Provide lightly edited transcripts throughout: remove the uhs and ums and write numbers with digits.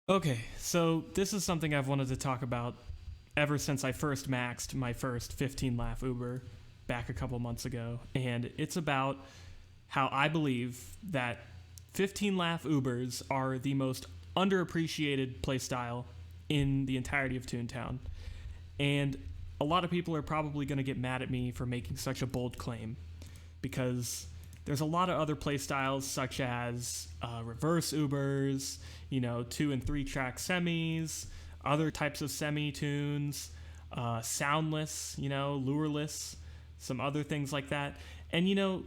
Okay, so this is something I've wanted to talk about ever since I first maxed my first 15 laugh Uber back a couple months ago. And it's about how I believe that 15 laugh Ubers are the most underappreciated playstyle in the entirety of Toontown. And a lot of people are probably going to get mad at me for making such a bold claim because there's a lot of other play styles such as reverse Ubers, 2 and 3 track semis, other types of semi tunes, soundless, lureless, some other things like that. And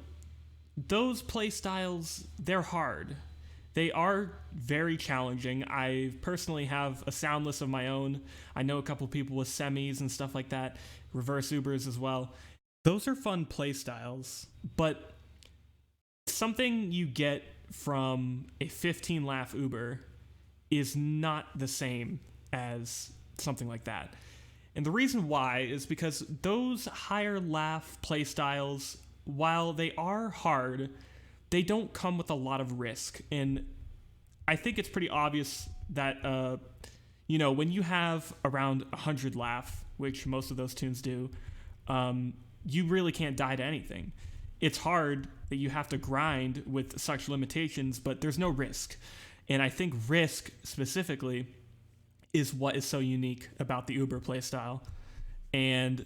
those play styles, they're hard. They are very challenging. I personally have a soundless of my own. I know a couple people with semis and stuff like that, reverse Ubers as well. Those are fun play styles, but something you get from a 15 laugh Uber is not the same as something like that. And the reason why is because those higher laugh play styles, while they are hard, they don't come with a lot of risk. And I think it's pretty obvious that, when you have around 100 laugh, which most of those tunes do, you really can't die to anything. It's hard that you have to grind with such limitations, but there's no risk. And I think risk specifically is what is so unique about the Uber playstyle. And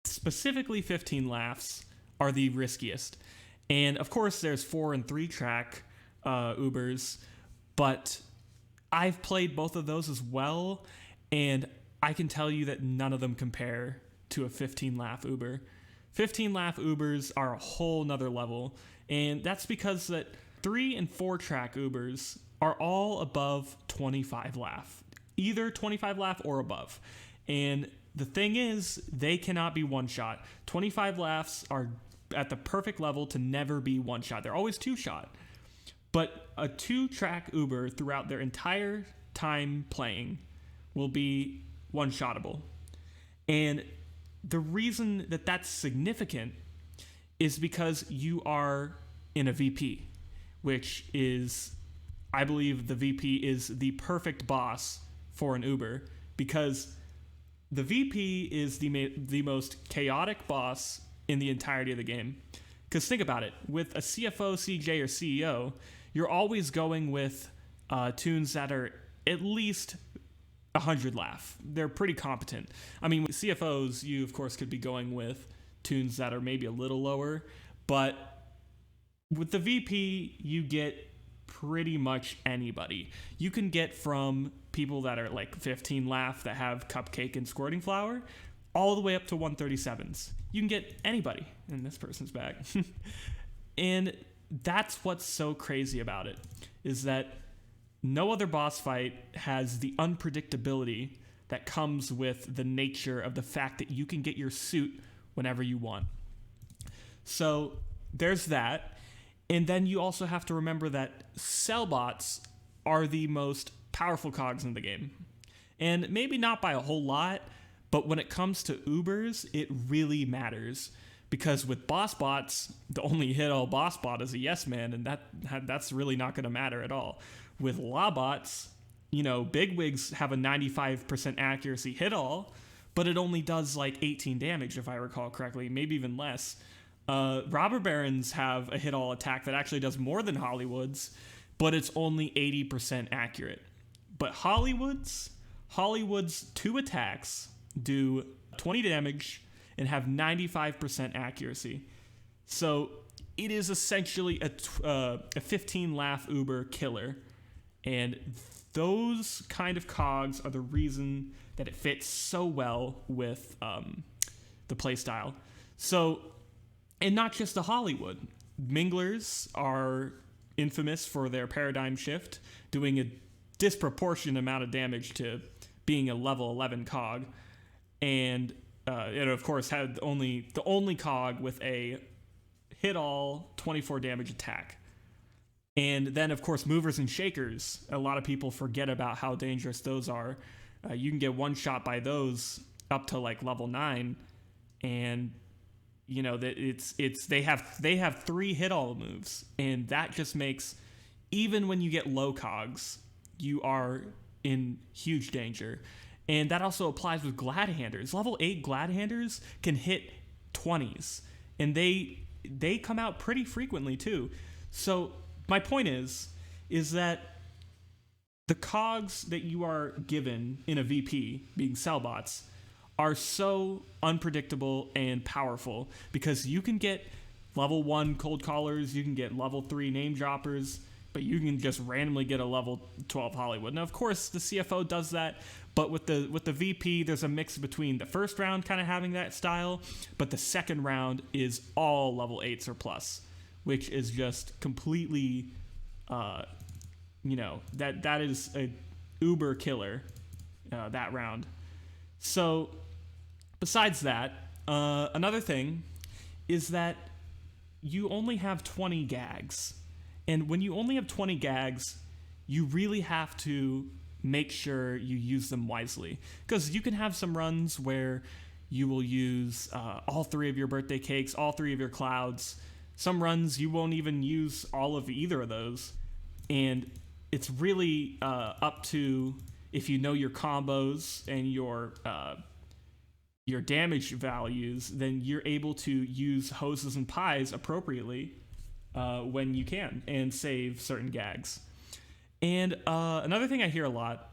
specifically 15 laughs are the riskiest. And of course, there's 4 and 3 track Ubers, but I've played both of those as well, and I can tell you that none of them compare to a 15 laugh Uber. 15 laugh Ubers are a whole nother level, and that's because that 3 and 4 track Ubers are all above 25 laugh, either 25 laugh or above. And the thing is, they cannot be one shot. 25 laughs are at the perfect level to never be one shot. They're always 2 shot. But a 2 track Uber throughout their entire time playing will be one shottable. And the reason that that's significant is because you are in a VP, which is, I believe the VP is the perfect boss for an Uber, because the VP is the most chaotic boss in the entirety of the game. Because think about it, with a CFO, CJ, or CEO, you're always going with tunes that are at least 100 laugh. They're pretty competent. I mean, with CFOs, you of course could be going with tunes that are maybe a little lower, but with the VP, you get pretty much anybody. You can get from people that are like 15 laugh that have cupcake and squirting flower, all the way up to 137s. You can get anybody in this person's bag. And that's what's so crazy about it, is that no other boss fight has the unpredictability that comes with the nature of the fact that you can get your suit whenever you want. So there's that. And then you also have to remember that sellbots are the most powerful cogs in the game. And maybe not by a whole lot, but when it comes to Ubers, it really matters. Because with boss bots, the only hit all boss bot is a yes man, and that's really not going to matter at all. With law bots, bigwigs have a 95% accuracy hit all, but it only does like 18 damage if I recall correctly, maybe even less. Robber barons have a hit all attack that actually does more than Hollywood's, but it's only 80% accurate. But Hollywood's 2 attacks do 20 damage and have 95% accuracy. So it is essentially a 15 laugh Uber killer. And those kind of cogs are the reason that it fits so well with the playstyle. So, and not just the Hollywood. Minglers are infamous for their paradigm shift, doing a disproportionate amount of damage to being a level 11 cog. And it of course had the only cog with a hit all 24 damage attack. And then of course movers and shakers, a lot of people forget about how dangerous those are. You can get one shot by those up to like level 9, and that they have 3 hit all moves, and that just makes, even when you get low cogs, you are in huge danger. And that also applies with Glad-handers. Level 8 Glad-handers can hit 20s, and they come out pretty frequently too. So my point is that the cogs that you are given in a VP, being Cellbots, are so unpredictable and powerful because you can get level 1 cold callers, you can get level 3 name droppers, but you can just randomly get a level 12 Hollywood. Now, of course, the CFO does that, but with the VP, there's a mix between the first round kind of having that style, but the second round is all level 8s or plus, which is just completely, that is a uber killer, that round. So, besides that, another thing is that you only have 20 gags. And when you only have 20 gags, you really have to make sure you use them wisely. Because you can have some runs where you will use all 3 of your birthday cakes, all 3 of your clouds. Some runs you won't even use all of either of those. And it's really up to, if you know your combos and your damage values, then you're able to use hoses and pies appropriately when you can and save certain gags. And another thing I hear a lot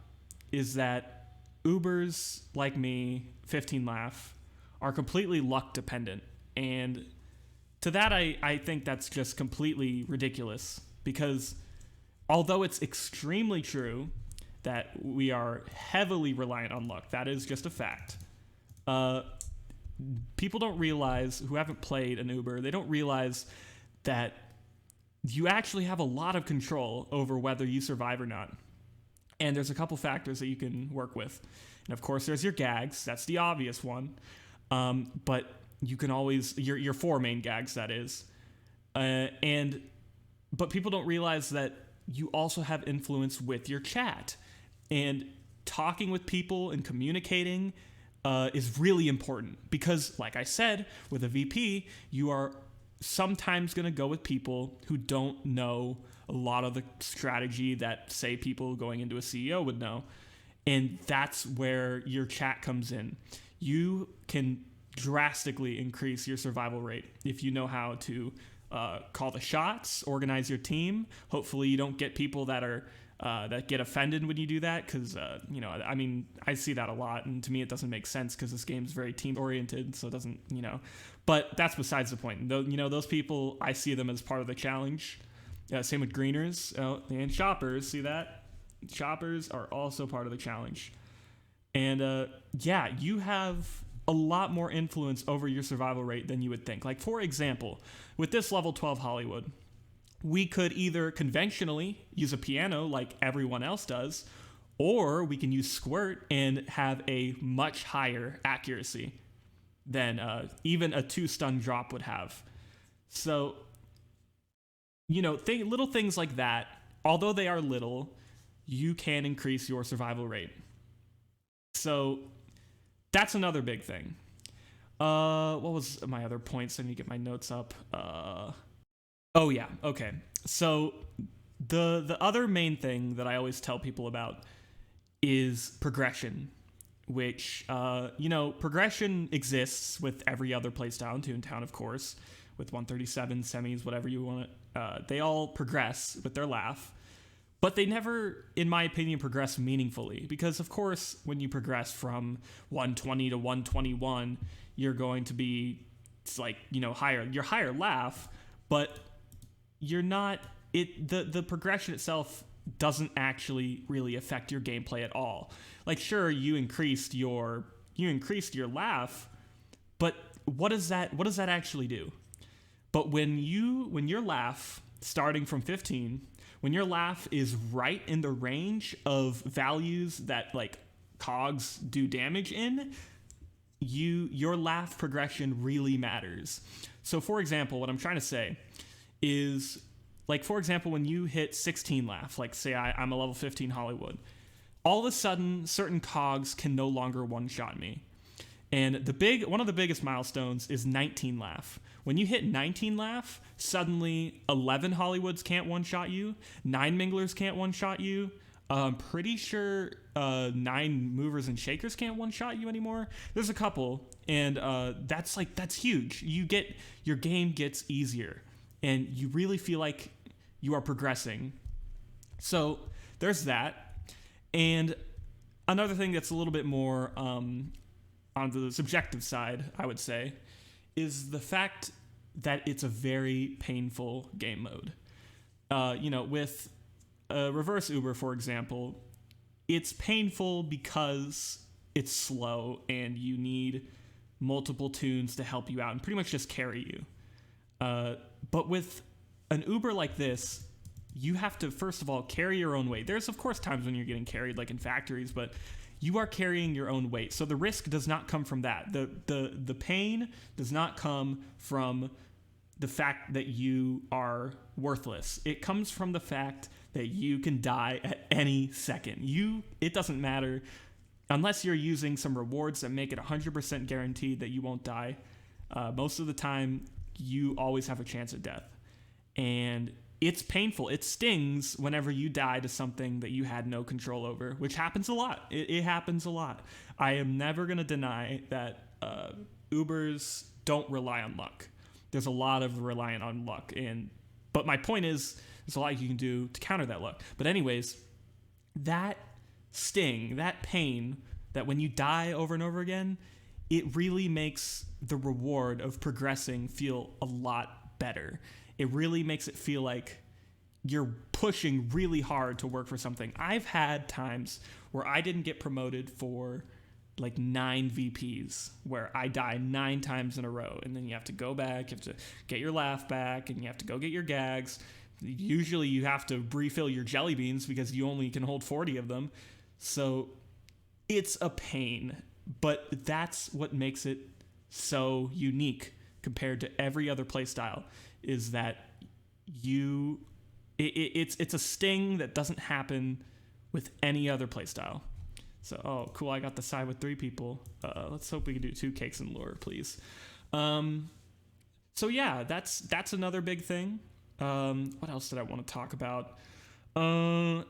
is that Ubers like me, 15 Laugh, are completely luck dependent. And to that, I think that's just completely ridiculous, because although it's extremely true that we are heavily reliant on luck, that is just a fact. People don't realize, who haven't played an Uber, they don't realize that you actually have a lot of control over whether you survive or not. And there's a couple factors that you can work with. And of course, there's your gags. That's the obvious one. But you can always, your 4 main gags, that is. But people don't realize that you also have influence with your chat. And talking with people and communicating is really important, because, like I said, with a VP, you are sometimes going to go with people who don't know a lot of the strategy that, say, people going into a CEO would know. And that's where your chat comes in. You can drastically increase your survival rate if you know how to call the shots, organize your team. Hopefully you don't get people that are that get offended when you do that, because I see that a lot, and to me it doesn't make sense, because this game's very team oriented, so it doesn't, but that's besides the point. Those people, I see them as part of the challenge. Same with greeners and shoppers. See that? Shoppers are also part of the challenge. And you have a lot more influence over your survival rate than you would think. Like, for example, with this level 12 Hollywood, we could either conventionally use a piano like everyone else does, or we can use Squirt and have a much higher accuracy than even a 2-stun drop would have. So, little things like that, although they are little, you can increase your survival rate. So that's another big thing. What was my other points? I need to get my notes up. Oh yeah, okay. So the other main thing that I always tell people about is progression, which, progression exists with every other playstyle in Toontown, of course, with 137, semis, whatever you want to, they all progress with their laugh, but they never, in my opinion, progress meaningfully, because, of course, when you progress from 120 to 121, you're going to be, higher laugh, but you're not, the progression itself doesn't actually really affect your gameplay at all. Like, sure, you increased your laugh, but what does that actually do? But when your laugh, starting from 15, when your laugh is right in the range of values that, like, cogs do damage in, your laugh progression really matters. So, for example, what I'm trying to say is, like, for example, when you hit 16 laugh, like, say I'm a level 15 Hollywood, all of a sudden certain cogs can no longer one-shot me. And one of the biggest milestones is 19 laugh. When you hit 19 laugh, suddenly 11 Hollywoods can't one-shot you, 9 Minglers can't one-shot you, I'm pretty sure 9 movers and shakers can't one shot you anymore. There's a couple, and that's huge. Your game gets easier, and you really feel like you are progressing. So there's that, and another thing that's a little bit more on the subjective side, I would say, is the fact that it's a very painful game mode. With reverse Uber, for example, it's painful because it's slow and you need multiple tunes to help you out and pretty much just carry you. But with an Uber like this, you have to, first of all, carry your own weight. There's, of course, times when you're getting carried, like in factories, but you are carrying your own weight. So the risk does not come from that. The pain does not come from the fact that you are worthless. It comes from the fact that you can die at any second. It doesn't matter unless you're using some rewards that make it 100% guaranteed that you won't die. Most of the time, you always have a chance at death. And it's painful. It stings whenever you die to something that you had no control over, which happens a lot. It happens a lot. I am never going to deny that Ubers don't rely on luck. There's a lot of reliant on luck. But my point is, there's a lot you can do to counter that luck. But anyways, that sting, that pain, that when you die over and over again, it really makes the reward of progressing feel a lot better. It really makes it feel like you're pushing really hard to work for something. I've had times where I didn't get promoted for like 9 VPs, where I die 9 times in a row, and then you have to go back, you have to get your laugh back, and you have to go get your gags. Usually you have to refill your jelly beans because you only can hold 40 of them. So it's a pain, but that's what makes it so unique compared to every other playstyle, is that it's a sting that doesn't happen with any other playstyle. So, oh, cool, I got the side with 3 people. Let's hope we can do 2 cakes and lure, please. So yeah, that's another big thing. What else did I want to talk about? 3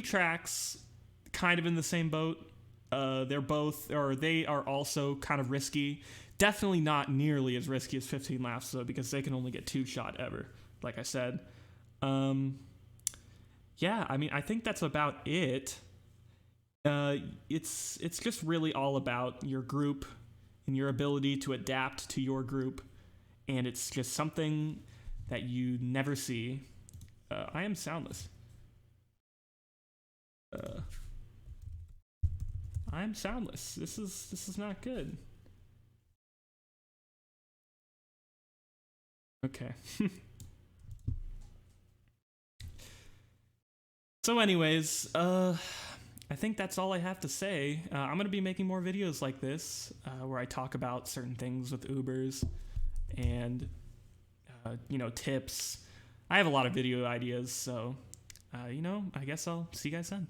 tracks, kind of in the same boat. They are also kind of risky. Definitely not nearly as risky as 15 laughs, though, because they can only get 2 shot ever, like I said. Yeah, I mean, I think that's about it. It's just really all about your group and your ability to adapt to your group, and it's just something that you never see. I am soundless. I'm soundless. This is not good. Okay. So anyways, I think that's all I have to say. I'm going to be making more videos like this, where I talk about certain things with Ubers and, tips. I have a lot of video ideas, so, I guess I'll see you guys then.